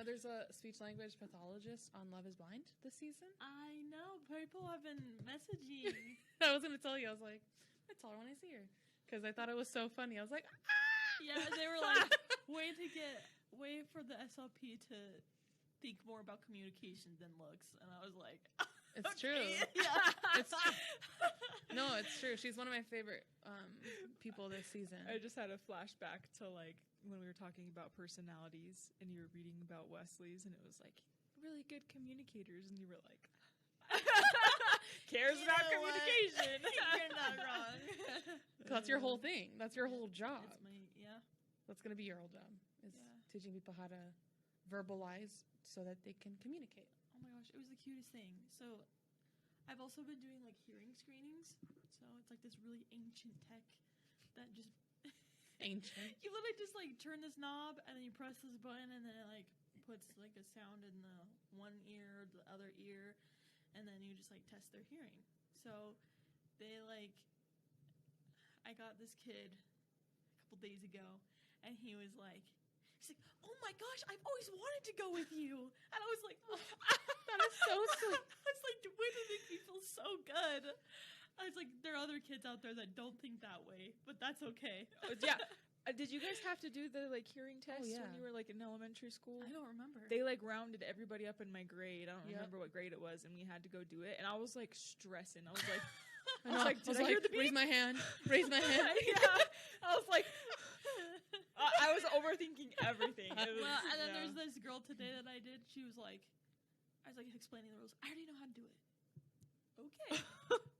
there's a speech language pathologist on Love is Blind this season? I know. People have been messaging. I was going to tell you. I was like, I tell her when I see her. Because I thought it was so funny. I was like, ah! Yeah, they were like, wait for the SLP to think more about communication than looks. And I was like, it's okay. true. Yeah. It's true. No, it's true. She's one of my favorite people this season. I just had a flashback to like when we were talking about personalities and you were reading about Wesley's and it was like really good communicators and you were like cares about communication. You're not wrong. That's your whole thing. That's your whole job. That's going to be your whole job, is teaching people how to verbalize so that they can communicate. Oh my gosh, it was the cutest thing. So I've also been doing like hearing screenings. So it's like this really ancient tech that just ancient. You literally just like turn this knob and then you press this button and then it like puts like a sound in the one ear or the other ear and then you just like test their hearing. So they like, I got this kid a couple days ago and he's like, oh my gosh, I've always wanted to go with you. And I was like, oh, that is so sweet. I was like, why do they make me feel so good? I was like, there are other kids out there that don't think that way, but that's okay. Yeah. Did you guys have to do the like hearing test when you were like in elementary school? I don't remember. They like rounded everybody up in my grade. I don't remember what grade it was, and we had to go do it. And I was like stressing. I was like, did I hear the beep? Raise my hand. Raise my hand. Yeah. I was like, I was overthinking everything. And then there's this girl today that I did. She was like, I was like explaining the rules. I already know how to do it. Okay.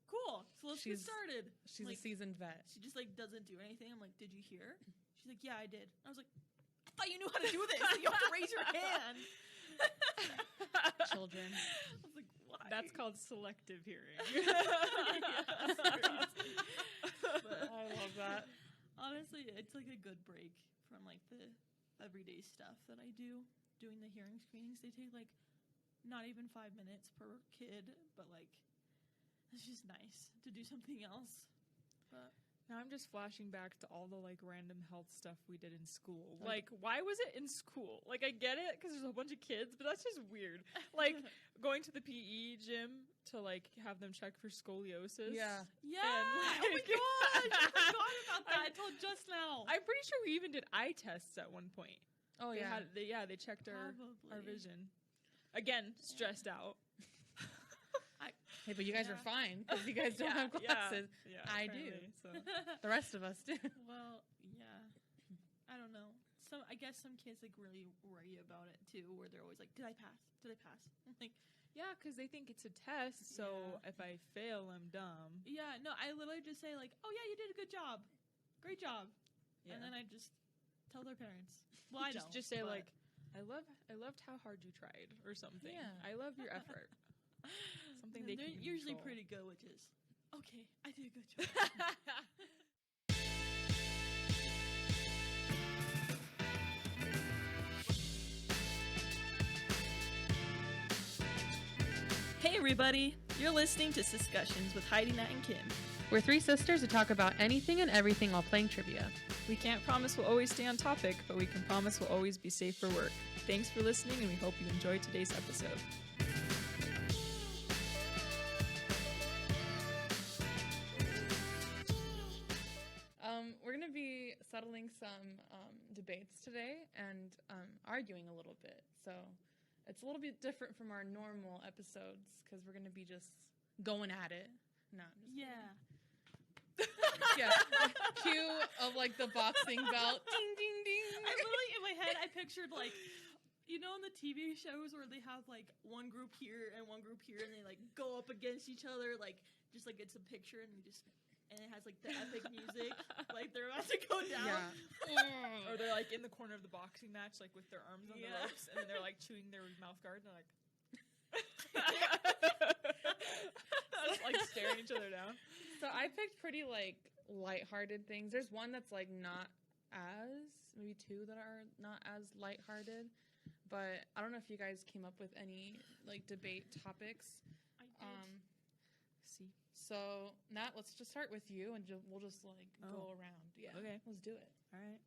Cool. So let's get started. She's like, a seasoned vet. She just like doesn't do anything. I'm like, did you hear? She's like, yeah, I did. I was like, I thought you knew how to do this. You have to raise your hand. Children. I was like, why? That's called selective hearing. Yeah, seriously. But, I love that. Honestly, it's like a good break from like the everyday stuff that I do. Doing the hearing screenings, they take like not even 5 minutes per kid, but like it's just nice to do something else. But now I'm just flashing back to all the like random health stuff we did in school. Like, why was it in school? Like, I get it because there's a bunch of kids, but that's just weird. Like going to the PE gym to like have them check for scoliosis. Yeah. And, oh my gosh, I forgot about that until just now. I'm pretty sure we even did eye tests at one point. Oh They checked our vision. Again, stressed out. Hey, but you guys are fine because you guys don't have glasses. Yeah, I do. So. The rest of us do. Well, yeah. I don't know. I guess some kids like really worry about it too, where they're always like, "Did I pass? Did I pass?" I'm like, yeah, because they think it's a test. So if I fail, I'm dumb. Yeah. No, I literally just say like, "Oh yeah, you did a good job, great job," and then I just tell their parents. Well, I don't. Just say like, I loved how hard you tried or something. Yeah. I love your effort. Something they're usually pretty good, which is okay. I did a good job. Hey everybody, you're listening to Discussions with Heidi, Nat, and Kim. We're three sisters who talk about anything and everything while playing trivia. We can't promise we'll always stay on topic, but we can promise we'll always be safe for work. Thanks for listening, and we hope you enjoyed today's episode. We're going to be settling some debates today and arguing a little bit. So it's a little bit different from our normal episodes because we're going to be just going at it. No, I'm just yeah. Cue of like the boxing belt. Ding, ding, ding. I literally, in my head, I pictured like, you know, in the TV shows where they have like one group here and one group here and they like go up against each other, like just like it's a picture and it has like the epic music, like they're about to go down. Yeah. Or they're like in the corner of the boxing match, like with their arms on the ropes, and then they're like chewing their mouth guard, and they're like, like staring each other down. So I picked pretty like lighthearted things. There's one that's like not as, maybe two that are not as lighthearted, but I don't know if you guys came up with any like debate topics. I did. See. So, Nat, let's just start with you, and we'll just, like, go around. Yeah. Okay. Let's do it. All right.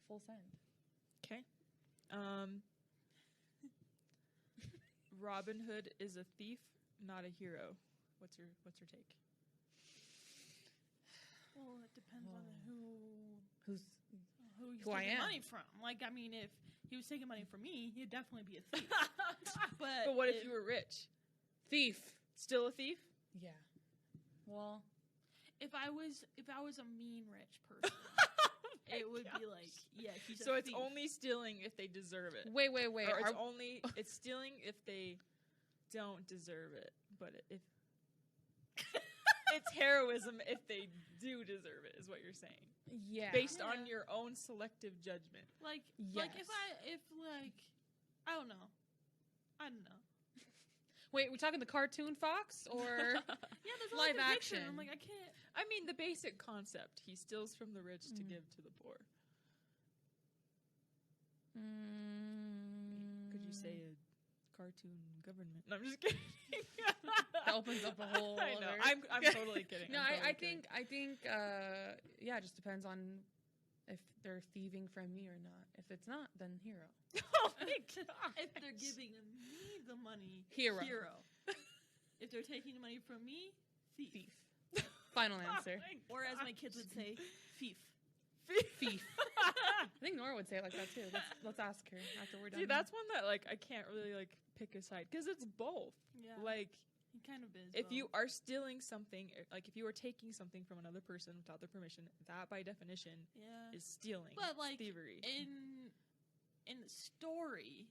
Full send. Okay. Robin Hood is a thief, not a hero. What's your take? Well, it depends on Who's who he's Who I taking am. money from. Like, I mean, if he was taking money from me, he'd definitely be a thief. But what if you were rich? thief? Still a thief? Yeah. Well, if I was a mean rich person, it would be like, yeah, he's a So it's thief. only stealing if they deserve it. wait. Or Are- it's stealing if they don't deserve it. But if it's heroism if they do deserve it, is what you're saying. yeah. Based Yeah. on your own selective judgment. like Yes. I don't know. Wait, we talking the cartoon Fox or? Yeah, there's Live like a picture, and action. I'm like, I can't. I mean, the basic concept. He steals from the rich to give to the poor. Could you say a cartoon government? No, I'm just kidding. That opens up a whole I know. other- I'm totally kidding. No, I'm totally I kidding. think, yeah, it just depends on if they're thieving from me or not. If it's not, then hero. Oh my god! If they're giving me the money, Hero. If they're taking the money from me, thief. Thief. Final answer. Or as my kids would say, thief. Thief. I think Nora would say it like that too. Let's ask her after we're done. See, that's one that like I can't really like pick a side because it's both. Yeah, Like he kind of is. if though. you are stealing something, like if you are taking something from another person without their permission, that by definition yeah, is stealing. but like thievery. in the story,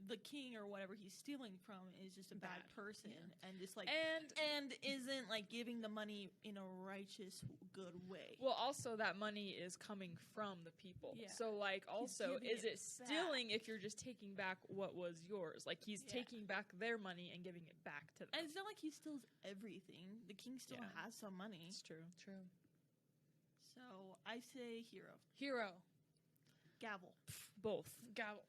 the king or whatever he's stealing from is just a bad Bad, person and just like And and isn't like giving the money in a righteous, good way. well, also that money is coming from the people. Yeah. So like, also, giving is it it stealing if you're just taking back what was yours? Like he's Yeah. taking back their money and giving it back to them. And it's not like he steals everything. The king still Yeah. has some money. It's true. true. So I say hero. Hero. Gavel. Both. Gavel.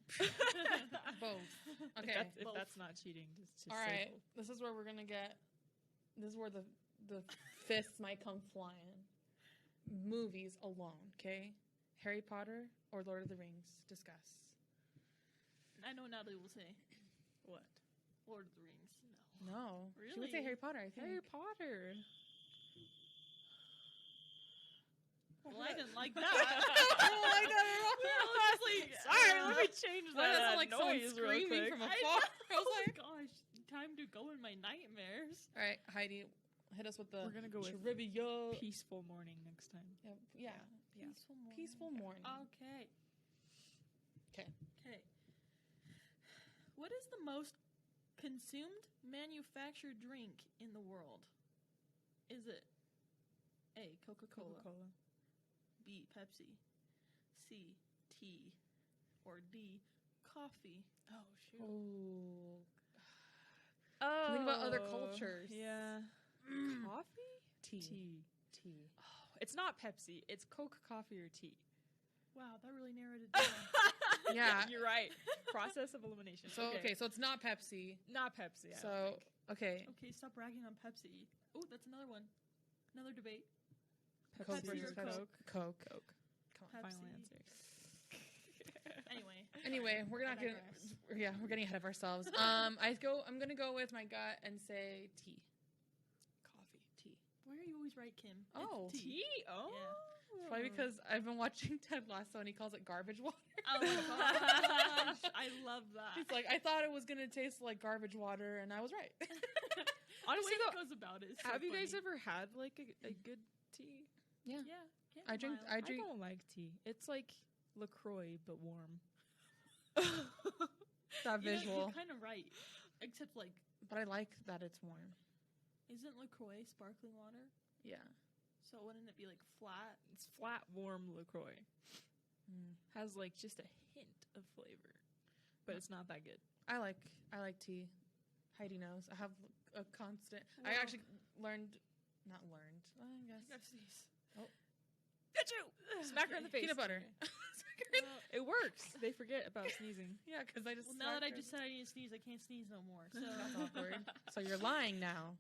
Both. Okay. If Both. that's not cheating, just All say right. both. This is where we're gonna get. This is where the fists might come flying. Movies alone, okay? Harry Potter or Lord of the Rings? Discuss. I know Natalie will say What? Lord of the Rings. No, she would say Really? Harry Potter. I think. Harry Potter. Well, I didn't like that. I got it wrong. I was just like, Sorry, let me change Why does it that sound like someone noise real screaming quick. from I afar? I was oh like, gosh, time to go in my nightmares. all right, Heidi, hit us with the. We're gonna go with trivia. Peaceful morning next time. Yeah. Peaceful morning. Peaceful morning. Okay. 'Kay. Okay. What is the most consumed manufactured drink in the world? Is it A, Coca-Cola, Coca-Cola. B, Pepsi, C, tea, or D, coffee? Oh shoot. Oh. Oh. Think about other cultures. Yeah. Coffee? Tea. Tea. Tea. Oh, it's not Pepsi. It's Coke, coffee, or tea. Wow, that really narrowed it down. Yeah. You're right. Process of elimination. So okay, so it's not Pepsi. Not Pepsi. I don't So think. okay, Okay, stop bragging on Pepsi. Oh, that's another one. Another debate. Coke Pepsi versus or Pepsi. Coke. Coke. Coke. Come on. Pepsi. Final answer. Anyway. Anyway, we're I not gonna. digress. Yeah, we're getting ahead of ourselves. I'm gonna go with my gut and say tea. Coffee. Tea. Why are you always right, Kim? It's Oh. Tea. Oh. Probably because I've been watching Ted Lasso and he calls it garbage water. Oh my gosh, I love that. He's like, I thought it was gonna taste like garbage water, and I was right. Honestly, the way though, he goes about it. Is so have you guys funny. ever had like a good tea? Yeah. Yeah, I drink. chamomile. I I drink. don't like tea. It's like LaCroix but warm. That You know, visual, You're kind of right, except like, but I like that it's warm. isn't Lacroix sparkling water? Yeah. So wouldn't it be like flat? It's flat, warm LaCroix. Mm. Has like just a hint of flavor, but it's not that good. I like tea. Heidi knows. I have a constant. I Wow. actually not learned. I guess. Oh. Achoo! Smack her in the face. Peanut butter. Well, It works. They forget about sneezing. Yeah, because I just. well, now that I smacked her. just said I need to sneeze, I can't sneeze no more. So That's awkward. So you're lying now.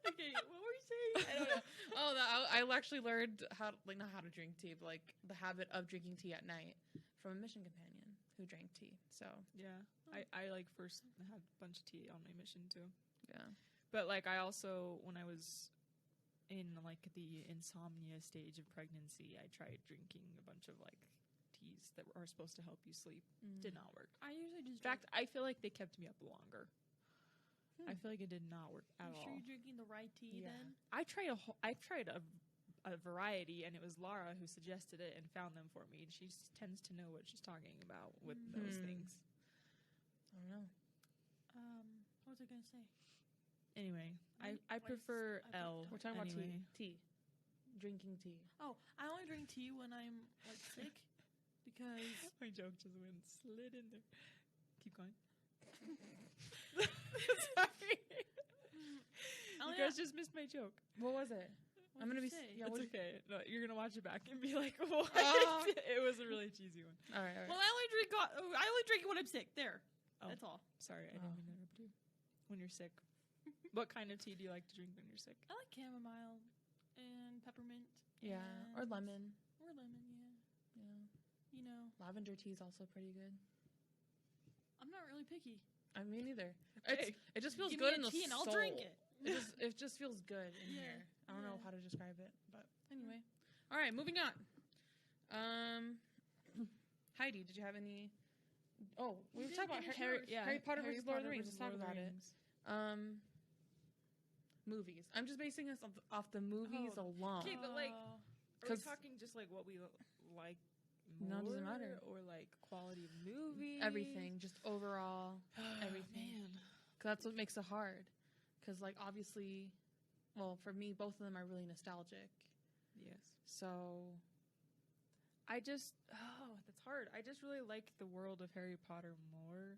okay, what were you saying? I don't know. Oh, I actually learned how, like, not how to drink tea, but like the habit of drinking tea at night from a mission companion. who drank tea. So Yeah. I like first had a bunch of tea on my mission too. yeah. But like I also, when I was in like the insomnia stage of pregnancy, I tried drinking a bunch of like teas that are supposed to help you sleep. Did not work. I usually just In fact, I feel like they kept me up longer. Hmm. I feel like it did not work at you all. sure you're drinking the right tea then? I tried a variety, and it was Laura who suggested it and found them for me. And she tends to know what she's talking about with those things. I don't know. What was I gonna say? Anyway, I I prefer I L. We're talking anyway. about tea. Drinking tea. Oh, I only drink tea when I'm like sick because My joke just went slid in there. Keep going. Sorry. You guys just missed my joke. What was it? I'm gonna be. Yeah, It's what okay. No, you're gonna watch it back and be like, "What?" Oh. It was a really cheesy one. all right. Well, I only drink it when I'm sick. There, Oh. that's all. Sorry, I didn't mean to interrupt you. When you're sick, what kind of tea do you like to drink when you're sick? I like chamomile and peppermint. Yeah, or and- lemon. Or lemon, yeah. Yeah, You know, lavender tea is also pretty good. I'm not really picky. I mean, neither. Okay. It just feels Give good me in a the tea and I'll soul. drink it. It just feels good in Yeah, here. I don't know yeah. how to describe it, but anyway. All right, moving on. Heidi, did you have any? Oh, we were didn't talking about finish Harry, yours. Harry Potter versus Lord of the Rings. versus Let's talk Lord of the about it. Rings. Movies. I'm just basing this off the movies Oh. alone. Okay, but like, Oh. are we 'Cause- talking just like what we like? No, it doesn't more, matter. Or like quality of movie, Everything, just overall, everything. Man. 'Cause that's what makes it hard. Because like obviously, well, for me, both of them are really nostalgic. Yes. So that's hard. I just really like the world of Harry Potter more,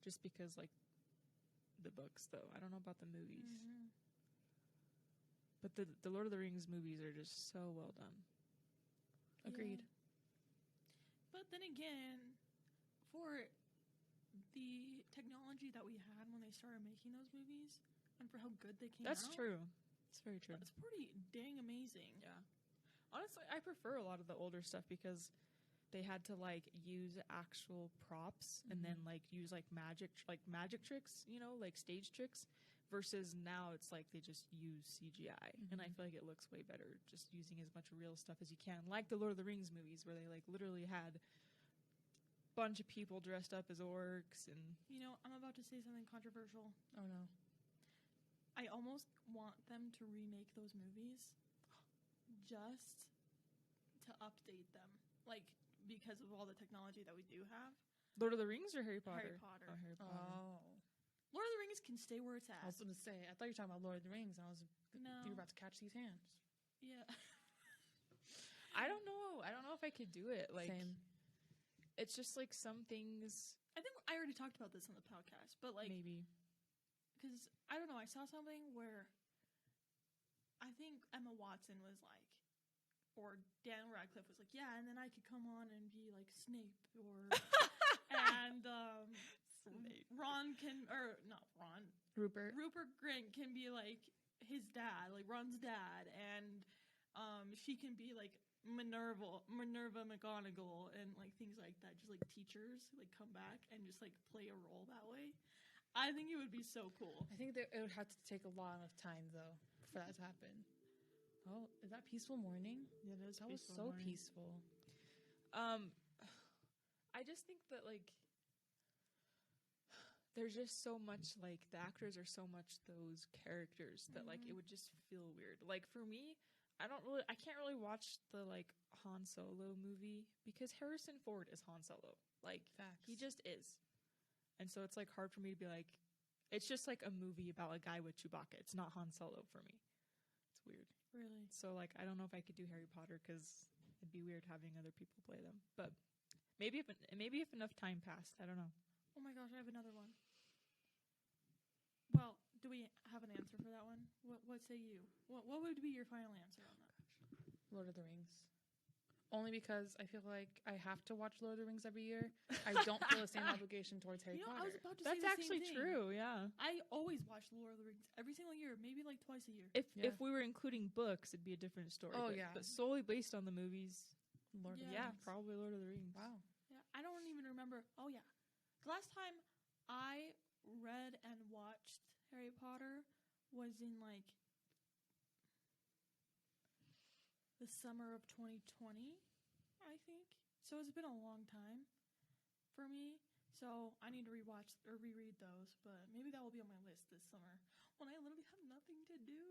just because like the books, though. I don't know about the movies, Mhm. but the Lord of the Rings movies are just so well done. agreed. Yeah. But then again, for the technology that we had when they started making those movies, and for how good they came That's out, true. It's very true. it's pretty dang amazing. Yeah. Honestly, I prefer a lot of the older stuff because they had to like use actual props and then like use like magic tricks, like stage tricks, versus now it's like they just use CGI. And I feel like it looks way better just using as much real stuff as you can. Like the Lord of the Rings movies where they like literally had a bunch of people dressed up as orcs and You know, I'm about to say something controversial. Oh no. I almost want them to remake those movies just to update them. Like, because of all the technology that we do have. Lord of the Rings or Harry Potter? Harry Potter. Oh, Harry Potter. Oh. Lord of the Rings can stay where it's I at. was going to say, I thought you were talking about Lord of the Rings, and I was No. you were about to catch these hands. Yeah. I don't know. I don't know if I could do it. Like, Same. it's just like some things I think I already talked about this on the podcast, but like, maybe. because I don't know, I saw something where I think Emma Watson was like, or Dan Radcliffe was like, yeah, and then I could come on and be like Snape, or and Ron can, or not Ron, Rupert. Rupert Grint can be like his dad, like Ron's dad, and she can be like Minerva McGonagall, and like things like that. Just like teachers like come back and just like play a role that way. I think it would be so cool. I think that it would have to take a lot of time, though, for that to happen. Oh, is that Peaceful Morning? Yeah, that That was so peaceful. I just think that like there's just so much like the actors are so much those characters that like it would just feel weird. Like for me, I can't really watch the like Han Solo movie because Harrison Ford is Han Solo. Like Facts. he just is. And so it's like hard for me to be like it's just like a movie about a guy with Chewbacca. It's not Han Solo for me. It's weird. Really? So like I don't know if I could do Harry Potter because it'd be weird having other people play them. But maybe if enough time passed, I don't know. Oh my gosh, I have another one. Well, do we have an answer for that one? What say you? What would be your final answer on that? Lord of the Rings. Only because I feel like I have to watch Lord of the Rings every year. I don't feel the same obligation towards Harry You know, I Potter. was about to That's say the actually same thing. true. Yeah. I always watch Lord of the Rings every single year, maybe like twice a year. If Yeah. we were including books, it'd be a different story. Oh, but, yeah. But solely based on the movies, Lord of the Yeah. yeah, Rings. probably Lord of the Rings. Wow. Yeah, I don't even remember the last time I read and watched Harry Potter was in like the summer of 2020, I think. So it's been a long time for me. So I need to rewatch or reread those, but maybe that will be on my list this summer when I literally have nothing to do.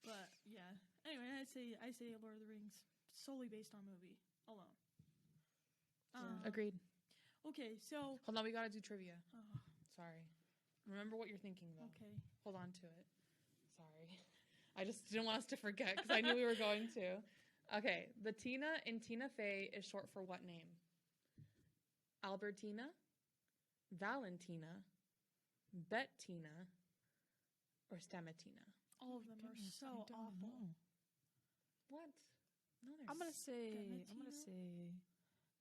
But yeah. Anyway, I say Lord of the Rings solely based on movie alone. Agreed. Okay, so Hold on, we gotta do trivia. oh, Sorry. Remember what you're thinking, though. okay. Hold on to it. Sorry. I just didn't want us to forget because I knew we were going to. Okay, the Tina in Tina Fey is short for what name? Albertina, Valentina, Bettina, or Stamatina? All of them are so awful. What? No, they're I'm gonna say Stamatina?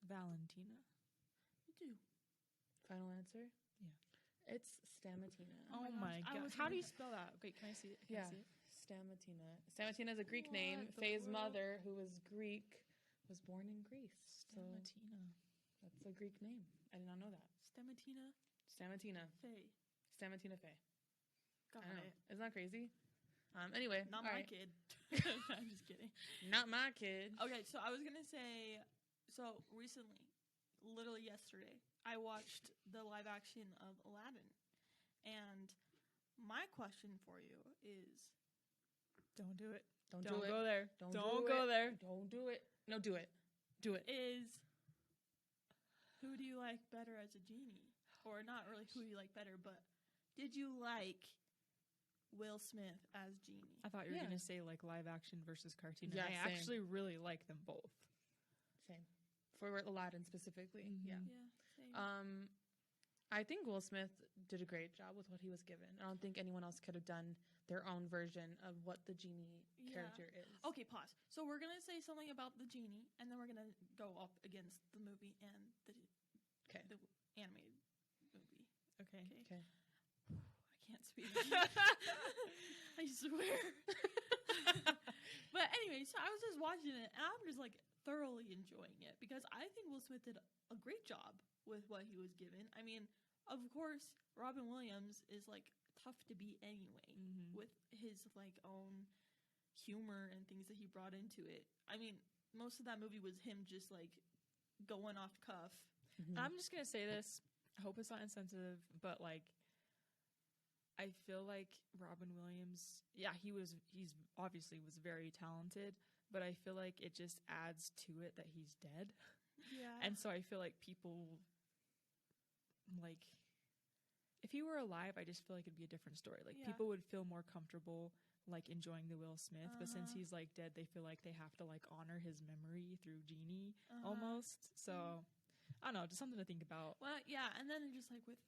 Valentina. You do. Final answer? Yeah. It's Stamatina. Oh my my gosh, I god! was How do gonna- you spell that? Wait, can I see it? Can Yeah. I see it? Stamatina. Stamatina is a Greek What name. the Faye's world? mother, who was Greek, was born in Greece. So Stamatina. that's a Greek name. I did not know that. Stamatina Stamatina. Faye. Stamatina Faye. Got I know. it. Isn't that crazy? Anyway. Not all my right. kid. I'm just kidding. Not my kid. Okay, so I was gonna say, so recently, literally yesterday, I watched the live action of Aladdin, and my question for you is, Don't do it. Don't Don't do it. go there. Don't Don't do go it. there. Don't do it. No, do it. Do it. who do you like better as a genie? Or not really who you like better, but did you like Will Smith as genie? I thought you were Yeah. gonna say like live action versus cartoon. Yeah, and I same. actually really like them both. Same. For Aladdin specifically. Mhm. Yeah. Yeah, same. I think Will Smith did a great job with what he was given. I don't think anyone else could have done their own version of what the genie Yeah. character is. Okay, pause. So we're gonna say something about the genie, and then we're gonna go up against the movie and the animated movie. Okay. Okay. Okay. I can't speak. I swear. But anyway, so I was just watching it, and I'm just like thoroughly enjoying it because I think Will Smith did a great job with what he was given. I mean, of course, Robin Williams is like tough to beat anyway Mhm. with his like own humor and things that he brought into it. I mean, most of that movie was him just like going off cuff. Mhm. I'm just gonna say this. I hope it's not insensitive, but like, I feel like Robin Williams. Yeah, he's obviously was very talented, but I feel like it just adds to it that he's dead, Yeah. and so I feel like people like. If he were alive, I just feel like it'd be a different story. Like Yeah. people would feel more comfortable like enjoying the Will Smith, but since Uh-huh. he's like dead, they feel like they have to like honor his memory through Genie Uh-huh. almost. So I don't know, just something to think about. Well, yeah, and then just like with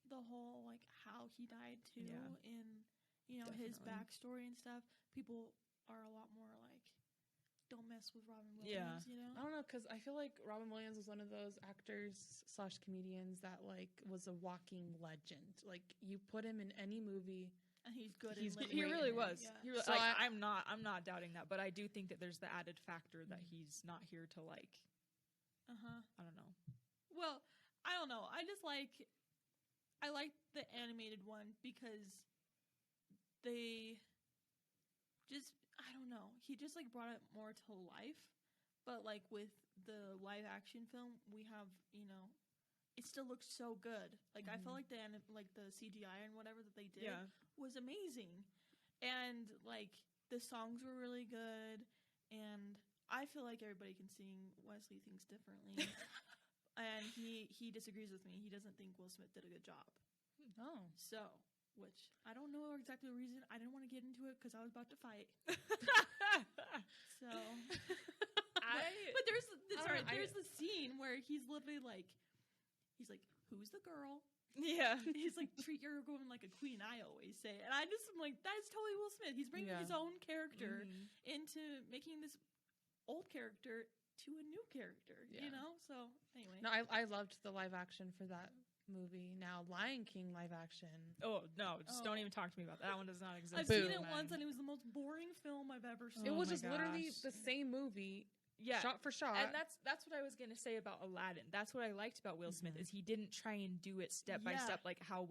the whole like how he died too, Yeah. in his Definitely. backstory and stuff, people are a lot more like, don't mess with Robin Yeah. Williams, you know? I don't know, because I feel like Robin Williams was one of those actors / comedians that like was a walking legend. Like you put him in any movie. And he's good. He's in He great really in it, was. Yeah. He really, So like, I'm not doubting that, but I do think that there's the added factor that he's not here to like. I don't know. Well, I don't know. I like the animated one because they just, I don't know. He just like brought it more to life. But like with the live action film, we have, it still looks so good. Like I felt like the CGI and whatever that they did was amazing. And like the songs were really good, and I feel like everybody can sing. Wesley thinks differently. And he disagrees with me. He doesn't think Will Smith did a good job. Oh, So, which I don't know exactly the reason. I didn't want to get into it because I was about to fight. So, but there's the scene where he's literally like, he's like, "Who's the girl?" Yeah. He's like, "Treat your woman like a queen." I always say, and I just am like, that's totally Will Smith. He's bringing Yeah. his own character Mhm. into making this old character to a new character. Yeah. So anyway, no, I loved the live action for that movie. Now Lion King live action. Oh no! Just Oh. don't even talk to me about that. That one does not exist. I've Boo. seen it once, and it was the most boring film I've ever seen. It Oh was my just literally gosh. the same movie shot for shot. And that's what I was gonna say about Aladdin. That's what I liked about Will Smith is he didn't try and do it step by step like how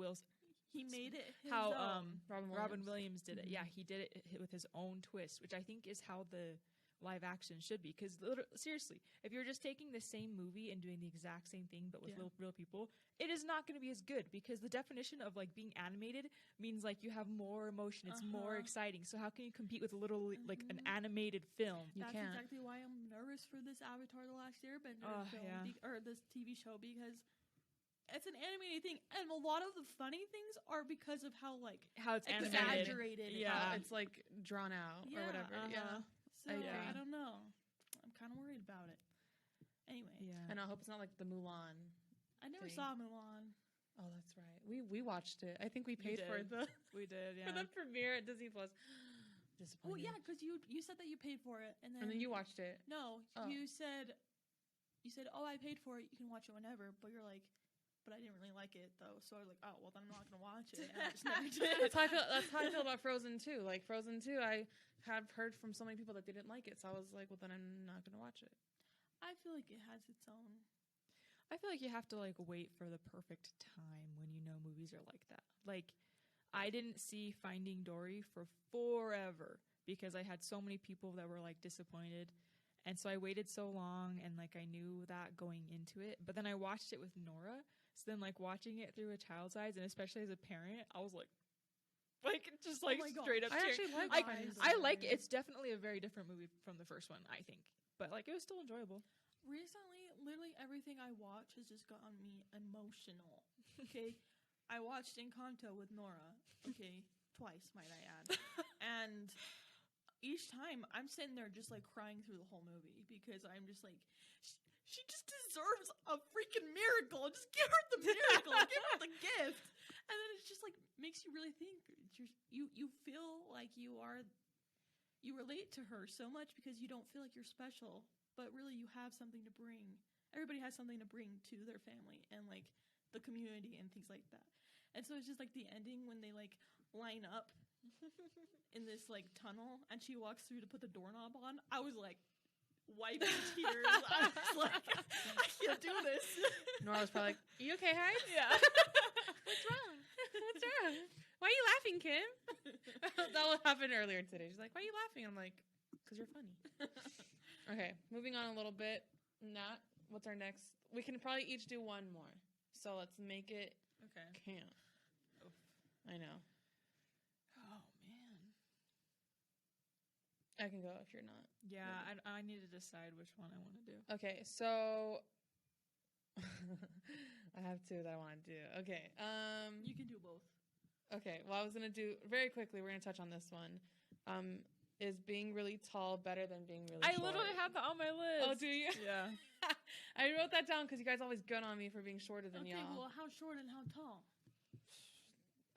he made it his how own. Robin Williams did it. Yeah, he did it with his own twist, which I think is how the live action should be. Because seriously, if you're just taking the same movie and doing the exact same thing but with real people, it is not going to be as good. Because the definition of like being animated means like you have more emotion, it's more exciting. So how can you compete with a little like an animated film? That's exactly why I'm nervous for this Avatar: The Last Airbender film or this TV show, because it's an animated thing, and a lot of the funny things are because of how it's exaggerated. Yeah, it's like drawn out or whatever. Yeah. So I don't know. I'm kind of worried about it. Anyway. Yeah. And I hope it's not like the Mulan. I never saw Mulan. Oh, that's right. We watched it. I think we paid for the we did for the premiere at Disney Plus. Disappointing. Oh yeah, because you said that you paid for it, and then you watched it. No, you said, oh, I paid for it. You can watch it whenever. But you're like, but I didn't really like it though. So I was like, oh well, then I'm not gonna watch it. And I just never did. That's how I feel about Frozen 2. Like Frozen 2, I have heard from so many people that they didn't like it. So I was like, well, then I'm not gonna watch it. I feel like it has its own. I feel like you have to like wait for the perfect time when you know movies are like that. Like, I didn't see Finding Dory for forever because I had so many people that were like disappointed. And so I waited so long and like I knew that going into it. But then I watched it with Nora. So then like watching it through a child's eyes, and especially as a parent, I was like just like straight up. I actually I like it. It's definitely a very different movie from the first one, I think. But like it was still enjoyable. Recently, literally everything I watch has just gotten me emotional. Okay, I watched Encanto with Nora. Okay, twice might I add, and each time I'm sitting there just like crying through the whole movie because I'm just like, she just deserves a freaking miracle. Just give her the miracle, give her the gift, and then it's just like makes you really think. You feel like you relate to her so much because you don't feel like you're special. But really, you have something to bring. Everybody has something to bring to their family and, like, the community and things like that. And so it's just, like, the ending when they, like, line up in this, like, tunnel and she walks through to put the doorknob on. I was, like, wiping tears. I was like, I can't do this. Nora was probably like, you okay, Hyde? Yeah. What's wrong? What's wrong? Why are you laughing, Kim? That will happen earlier today. She's like, why are you laughing? I'm like, because you're funny. Okay, moving on a little bit. Nat, what's our next? We can probably each do one more. So let's make it count. Oof. I know. Oh, man. I can go if you're not. Yeah, I need to decide which one I want to do. Okay, so I have two that I want to do. Okay. You can do both. Okay, well, I was going to do, very quickly, we're going to touch on this one. Is being really tall better than being really short? I literally have that on my list. Oh, do you? Yeah. I wrote that down because you guys always gun on me for being shorter than y'all. Okay, well, how short and how tall?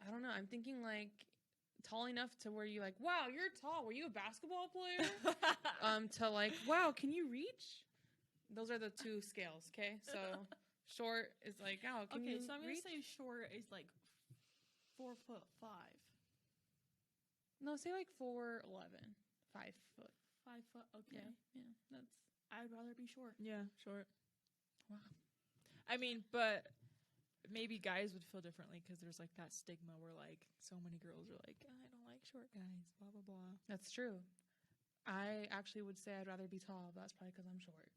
I don't know. I'm thinking like tall enough to where you're like, wow, you're tall. Were you a basketball player? To like, wow, can you reach? Those are the two scales, okay? So short is like, oh, can you so I'm going reach? to say short is like 4'5". No, say like 4'11", 5 foot. 5 foot, okay. Yeah, that's. I'd rather be short. Yeah, short. Wow. I mean, but maybe guys would feel differently because there's like that stigma where like so many girls are like, I don't like short guys, blah, blah, blah. That's true. I actually would say I'd rather be tall, but that's probably because I'm short.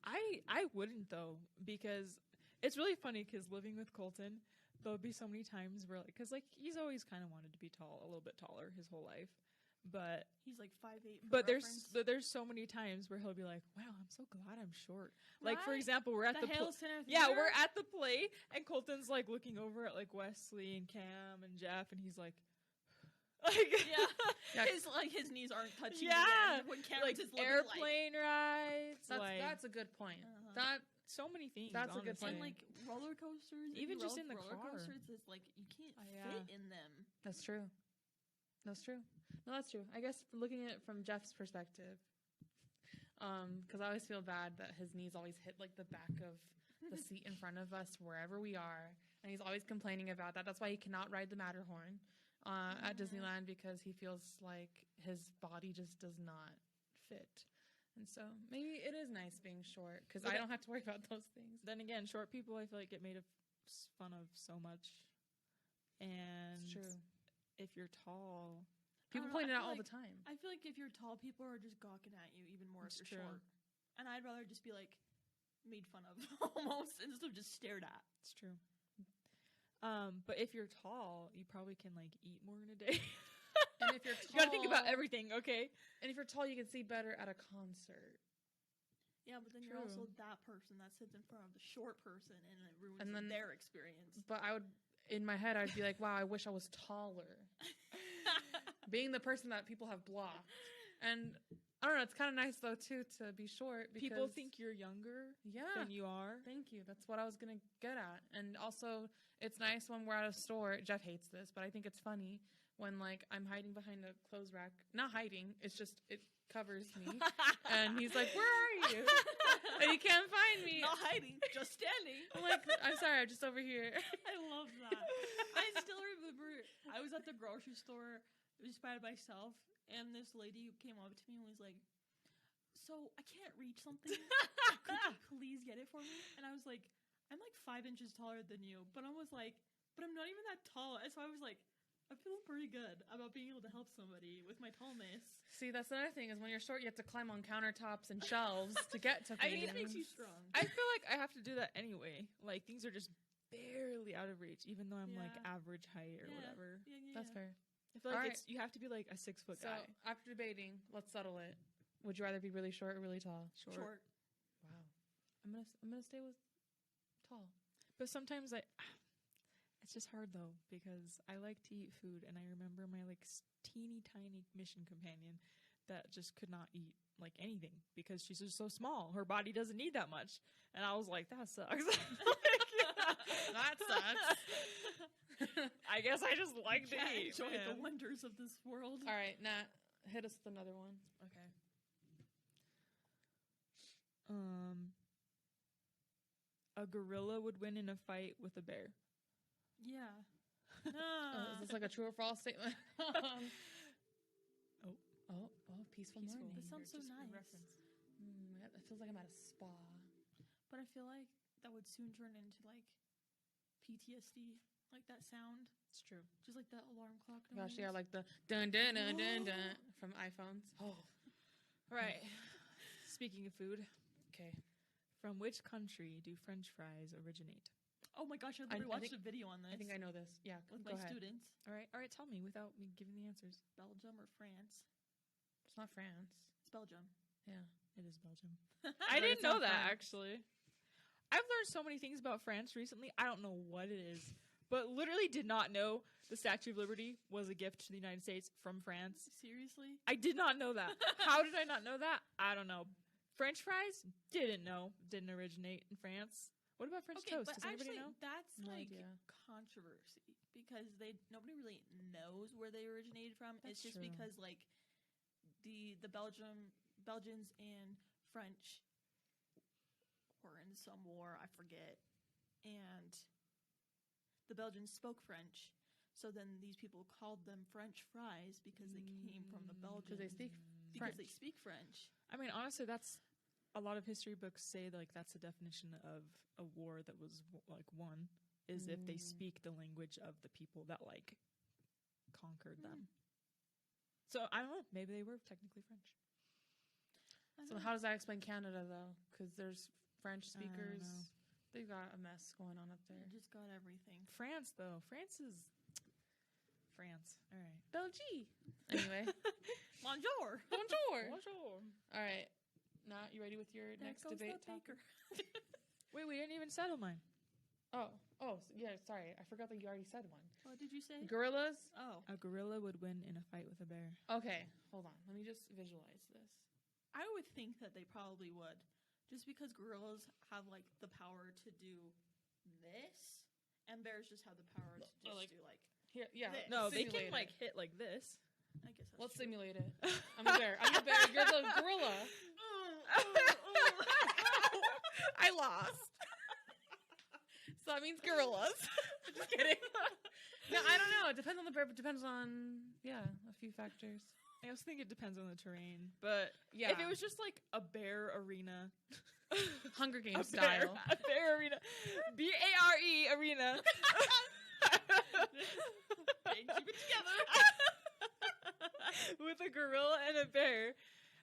I wouldn't though, because it's really funny because living with Colton, there'll be so many times where like, because like he's always kind of wanted to be tall, a little bit taller his whole life, but he's like 5'8". But there's so many times where he'll be like, wow, I'm so glad I'm short. Right? Like for example, we're at the we're at the play and Colton's like looking over at like Wesley and Cam and Jeff and he's like his knees aren't touching. Yeah, when Cam like is airplane rides. That's a good point. That so many things. That's a good point. And like roller coasters, even just in the roller car, coasters is like you can't fit in them. That's true. That's true. No, that's true. I guess looking at it from Jeff's perspective, because I always feel bad that his knees always hit like the back of the seat in front of us wherever we are, and he's always complaining about that. That's why he cannot ride the Matterhorn at Disneyland because he feels like his body just does not fit. And so maybe it is nice being short because But I don't have to worry about those things. Then again, short people I feel like get made fun of so much. And It's true. if you're tall, People I don't know, point I it out feel all like- the time. I feel like if you're tall, people are just gawking at you even more It's if you're true. short. And I'd rather just be like made fun of almost instead of just stared at. it's true. But if you're tall, you probably can like eat more in a day. And if you're tall, You gotta think about everything, okay? And if you're tall, you can see better at a concert. Yeah, but then you're also True. that person that sits in front of the short person and it ruins And then- their experience. But I would, in my head, I'd be like, wow, I wish I was taller. Being the person that people have blocked. And I don't know, it's kind of nice though too to be short because People think you're younger yeah. than you are. Thank you. That's what I was gonna get at. And also, it's nice when we're at a store. Jeff hates this, but I think it's funny when like I'm hiding behind a clothes rack. Not hiding. It's just it covers me. And he's like, "Where are you?" And he can't find me. Not hiding, just standing. I'm like, "I'm sorry. I'm just over here." I love that. I still remember I was at the grocery store just by myself, and this lady came up to me and was like, "So I can't reach something. Could you please get it for me?" And I was like, "I'm like 5 inches taller than you," but I was like, "But I'm not even that tall." And so I was like, I'm feeling pretty good about being able to help somebody with my tallness. See, that's another thing is when you're short, you have to climb on countertops and shelves to get to I things. mean, It makes you strong. I feel like I have to do that anyway. Like things are just barely out of reach, even though I'm like Yeah. average height or Yeah. whatever. That's fair. I feel like Alright. it's you have to be like a 6-foot So guy. after debating, let's settle it. Would you rather be really short or really tall? Short. Wow. I'm gonna stay with tall. But sometimes it's just hard though because I like to eat food, and I remember my like teeny tiny mission companion that just could not eat like anything because she's just so small. Her body doesn't need that much, and I was like, that sucks. That sucks. I guess I just like to Can't eat. enjoy the man. wonders of this world. All right, Nat, hit us with another one. Okay. A gorilla would win in a fight with a bear. Yeah. Is this like a true or false statement? Peaceful morning. That sounds so nice. It feels like I'm at a spa. But I feel like that would soon turn into like PTSD, like that sound, It's true. just like that alarm clock Gosh, noise. yeah, like the dun dun dun dun dun from iPhones. Oh, Right. Speaking of food, okay. from which country do French fries originate? Oh my gosh, I I literally watched think- a video on this I think I know this. Yeah, with go my ahead. students. All right, tell me without me giving the answers. Belgium or France? It's not France. It's Belgium. Yeah. It is Belgium. But I didn't it's know not that France. actually. I've learned so many things about France recently. I don't know what it is, but literally did not know the Statue of Liberty was a gift to the United States from France. Seriously? I did not know that. How did I not know that? I don't know. French fries? Didn't know. Didn't originate in France. What about French toast? but Does anybody actually, know? that's No like idea. controversy because nobody really knows where they originated from. That's it's just true. because like the Belgians and French were in some war, I forget, and the Belgians spoke French. So then these people called them French fries because they came from the Belgians. Because they speak because French. they speak French. I mean, honestly, that's a lot of history books say like that's the definition of a war that was like won is if they speak the language of the people that like conquered them. So I don't know. Maybe they were technically French. So how does that explain Canada though? Because there's French I don't speakers. know. They've got a mess going on up there. Just got everything. France though, France is France. All right. Belgique. Anyway, Bonjour. bonjour. Bonjour. All right, Nat, you ready with your There next goes debate the topic? baker. Wait, we didn't even settle mine. Yeah. Sorry, I forgot that you already said one. What did you say? Gorillas. Oh, A gorilla would win in a fight with a bear. Okay, hold on. Let me just visualize this. I would think that they probably would, just because gorillas have like the power to do this, and bears just have the power to just like- do like. Here, yeah. This. No, they simulate can like it. hit like this. I guess that's Let's true. simulate it. I'm a bear. I'm a bear. You're the gorilla. I lost. So that means gorillas. Just kidding. No, I don't know. It depends on the bear, but depends on a few factors. I also think it depends on the terrain, but Yeah. if it was just like a bear arena, Hunger a Games bear, style. a bear arena, BARE arena. Keep it together. With a gorilla and a bear,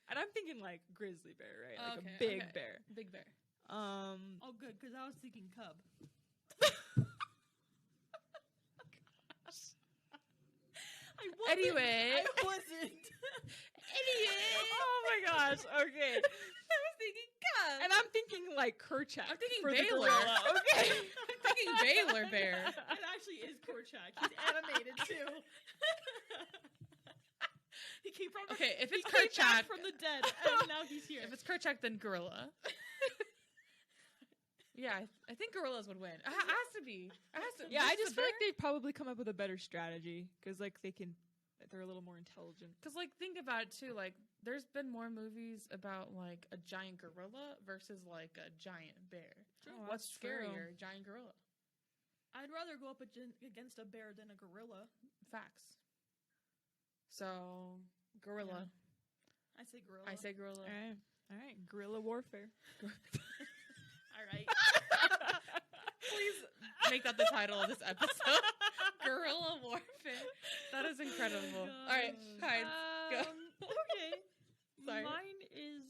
and I'm thinking like grizzly bear, right? Like Okay, a big okay. bear. Big bear. Oh, good, because I was thinking cub. I wasn't. Anyway. I wasn't. Oh my gosh. Okay. I was thinking cub. And I'm thinking like Kerchak. I'm thinking for the Baylor. gorilla. Okay. I'm thinking Baylor bear. It actually is Korchak. He's animated too. He came from Okay, if he it's came back Kerchak, from the dead, and now he's here. if it's Kerchak, then gorilla. Yeah, I think gorillas would win. It has to be. It has to. Yeah, I this is just a feel like bear? they'd probably come up with a better strategy because like they're a little more intelligent. Because, like, think about it, too. Like, there's been more movies about, like, a giant gorilla versus, like, a giant bear. Oh, What's that's true. scarier, giant gorilla? I'd rather go up against a bear than a gorilla. Facts. So, gorilla. I say gorilla. I say gorilla. All right, guerrilla warfare. All right. Please make that the title of this episode. Guerrilla warfare. That is incredible. Oh, All right, Hyde, go. Okay. Sorry. Mine is.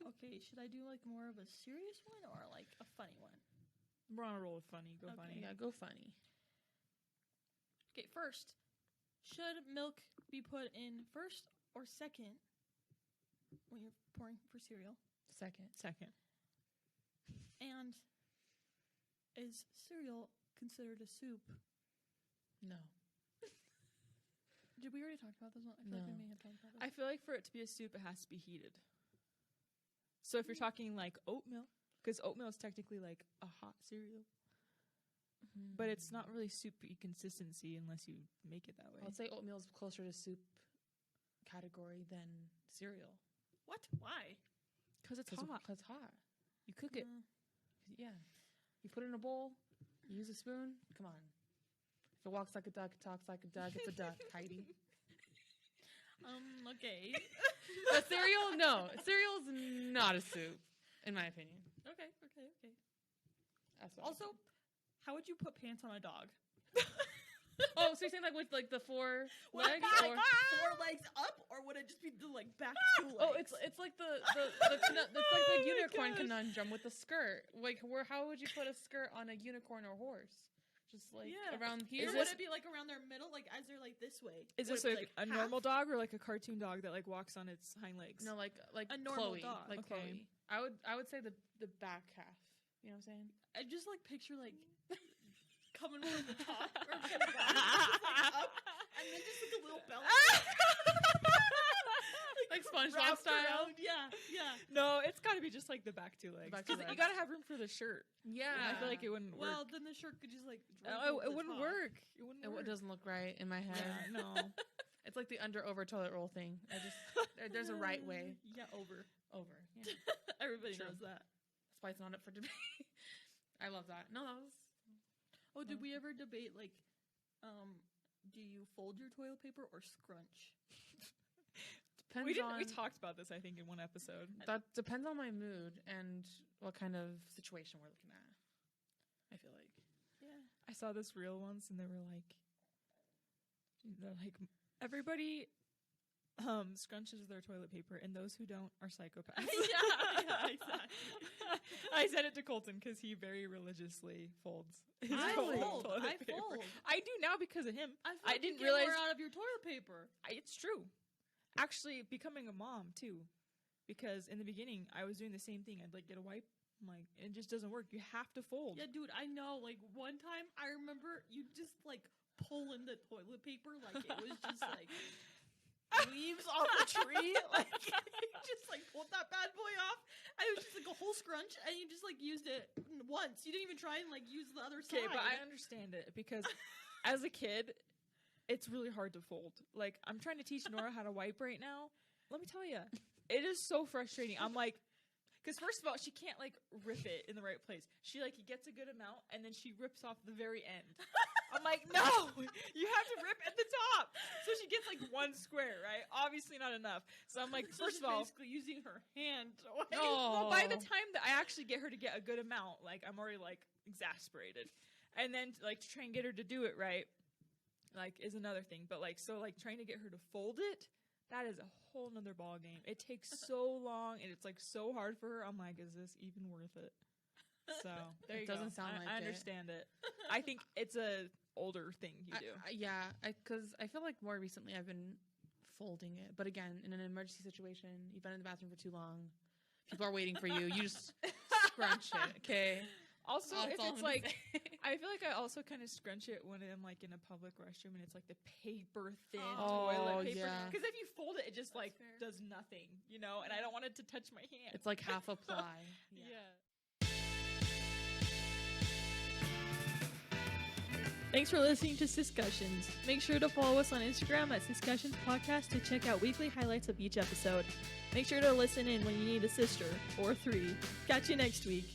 Okay, should I do like more of a serious one or like a funny one? We're on a roll with funny. Go Okay. funny. Yeah, go funny. Okay, first, should milk be put in first or second when you're pouring for cereal? Second. Second. And is cereal considered a soup? No. Did we already talk about this one? I feel like we No. may have talked about this. I feel like for it to be a soup, it has to be heated. So if you're talking like oatmeal, because oatmeal is technically like a hot cereal, but it's not really soupy consistency unless you make it that way. I'd say oatmeal is closer to soup category than cereal. What? Why? Because it's Because hot. it's hot. You cook it. Yeah. You put it in a bowl, you use a spoon. Come on. If it walks like a duck, it talks like a duck, it's a duck, Heidi. Okay. But cereal, no. Cereal's not a soup, in my opinion. Okay. That's what I Also, how would you put pants on a dog? think. Oh, so you're saying like with like the four Would legs? it be like Or, 4 legs up, or would it just be the like back 2 legs? oh, it's like it's like the my unicorn gosh. conundrum with the skirt. Like, how would you put a skirt on a unicorn or horse? Just like Yeah. around Or here. would it be like around their middle, like as they're like this way? Is Would this it be, like a half? normal dog or like a cartoon dog that like walks on its hind legs? No, like A normal Chloe, dog. like Okay. Chloe. I would say the back half. You know what I'm saying? I just like picture like coming from the top or from the bottom, just, like, up, and then just like a little belly. Like SpongeBob wrapped style. around. Yeah. No, it's got to be just like the back 2 legs. Back two 'Cause you legs. got to have room for the shirt. Yeah. And I feel like it wouldn't Well, work. then the shirt could just like. drape Oh, over it the wouldn't top. work. It wouldn't It work. doesn't look right in my head. Yeah, no. It's like the under-over toilet roll thing. There's a right way. Yeah, over. Over. Yeah. Everybody True. knows that. That's why it's not up for debate. I love that. No, that was... Oh, did we ever debate like, do you fold your toilet paper or scrunch? Depends on... We talked about this, I think, in one episode. That depends on my mood and what kind of situation we're looking at. I feel like. Yeah. I saw this reel once, and they're like, everybody scrunches their toilet paper, and those who don't are psychopaths. yeah, exactly. I said it to Colton because he very religiously folds. His I toilet fold. paper. I fold. I do now because of him. I didn't get realize- more out of your toilet paper. It's true. Actually, becoming a mom too, because in the beginning I was doing the same thing. I'd like get a wipe. I'm like, it just doesn't work. You have to fold. Yeah, dude, I know. Like one time, I remember you just like pulling the toilet paper like it was just like leaves off a tree. Like you just like pulled that bad boy off, and it was just like a whole scrunch, and you just like used it once. You didn't even try and like use the other Okay, side. but I understand it because as a kid, it's really hard to fold. Like, I'm trying to teach Nora how to wipe right now. Let me tell you, it is so frustrating. I'm like, because first of all, she can't like rip it in the right place. She like gets a good amount and then she rips off the very end. I'm like, no, you have to rip at the top. So she gets like one square, right? Obviously not enough. So I'm like, So first she's of all, basically using her hand. well, by the time that I actually get her to get a good amount, like I'm already like exasperated. And then like to try and get her to do it right, like is another thing. But like, so like trying to get her to fold it, that is a whole nother ball game. It takes so long and it's like so hard for her. I'm like, is this even worth it? So there you go. Doesn't sound like I it. understand it. I think it's a older thing you do. Because I feel like more recently I've been folding it. But again, in an emergency situation, you've been in the bathroom for too long, people are waiting for you, you just scrunch it, okay? Also, That's if all it's I'm gonna like, say. I feel like I also kind of scrunch it when I'm like in a public restroom and it's like the paper thin Oh, toilet paper. yeah. Because if you fold it, it just like fair. does nothing, you know. And I don't want it to touch my hand. It's like half a ply. Yeah. Thanks for listening to Discussions. Make sure to follow us on Instagram at Discussions Podcast to check out weekly highlights of each episode. Make sure to listen in when you need a sister or three. Catch you next week.